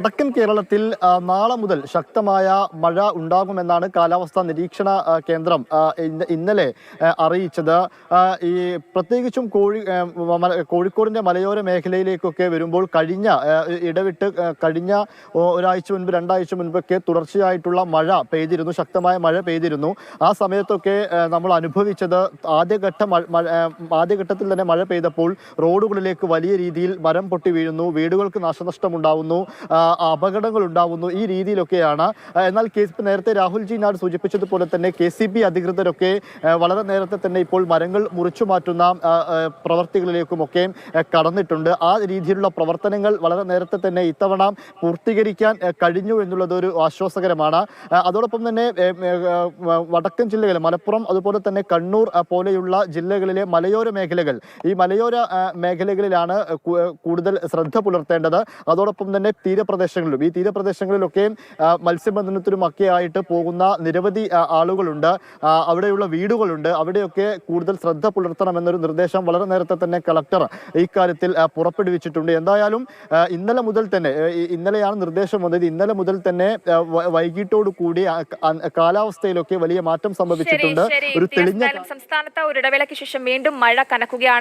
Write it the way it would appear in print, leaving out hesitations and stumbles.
വടക്കൻ കേരളത്തിൽ നാളെ മുതൽ ശക്തമായ മഴ ഉണ്ടാകുമെന്നാണ് കാലാവസ്ഥാ നിരീക്ഷണ കേന്ദ്രം ഇന്നലെ അറിയിച്ചത്. ഈ പ്രത്യേകിച്ചും കോഴിക്കോടിന്റെ മലയോര മേഖലയിലേക്കൊക്കെ വരുമ്പോൾ കഴിഞ്ഞ ഒരാഴ്ച മുൻപ് രണ്ടാഴ്ച മുൻപൊക്കെ തുടർച്ചയായിട്ടുള്ള മഴ പെയ്തിരുന്നു, ശക്തമായ മഴ പെയ്തിരുന്നു. ആ സമയത്തൊക്കെ നമ്മൾ അനുഭവിച്ചത് ആദ്യഘട്ടത്തിൽ തന്നെ മഴ പെയ്തപ്പോൾ റോഡുകളിലേക്ക് വലിയ രീതിയിൽ മരം പൊട്ടി വീഴുന്നു, വീടുകൾക്ക് നാശനഷ്ടമുണ്ടാവുന്നു, അപകടങ്ങൾ ഉണ്ടാവുന്നു. ഈ രീതിയിലൊക്കെയാണ്. എന്നാൽ നേരത്തെ രാഹുൽജി നാട് സൂചിപ്പിച്ചതുപോലെ തന്നെ KCB അധികൃതരൊക്കെ വളരെ നേരത്തെ തന്നെ ഇപ്പോൾ മരങ്ങൾ മുറിച്ചു മാറ്റുന്ന പ്രവർത്തികളിലേക്കുമൊക്കെ കടന്നിട്ടുണ്ട്. ആ രീതിയിലുള്ള പ്രവർത്തനങ്ങൾ വളരെ നേരത്തെ തന്നെ ഇത്തവണ പൂർത്തീകരിക്കാൻ കഴിഞ്ഞു എന്നുള്ളത് ഒരു ആശ്വാസകരമാണ്. അതോടൊപ്പം തന്നെ വടക്കൻ ജില്ലകൾ മലപ്പുറം അതുപോലെ തന്നെ കണ്ണൂർ പോലെയുള്ള ജില്ലകളിലെ മലയോര മേഖലകൾ, ഈ മലയോര മേഖലകളിലാണ് കൂടുതൽ ശ്രദ്ധ പുലർത്തേണ്ടത്. അതോടൊപ്പം തന്നെ ഈ തീരപ്രദേശങ്ങളിലൊക്കെ മത്സ്യബന്ധനത്തിനുമൊക്കെ ആയിട്ട് പോകുന്ന നിരവധി ആളുകളുണ്ട്, അവിടെയുള്ള വീടുകളുണ്ട്. അവിടെയൊക്കെ കൂടുതൽ ശ്രദ്ധ പുലർത്തണമെന്നൊരു നിർദ്ദേശം വളരെ നേരത്തെ തന്നെ കളക്ടർ ഇക്കാര്യത്തിൽ പുറപ്പെടുവിച്ചിട്ടുണ്ട്. എന്തായാലും ഇന്നലെയാണ് നിർദ്ദേശം വന്നത്. ഇന്നലെ മുതൽ തന്നെ വൈകിട്ടോടു കൂടി കാലാവസ്ഥയിലൊക്കെ വലിയ മാറ്റം സംഭവിച്ചിട്ടുണ്ട്. സംസ്ഥാനത്ത് ഒരു ഇടവേളയ്ക്ക് ശേഷം വീണ്ടും മഴ കനക്കുകയാണ്.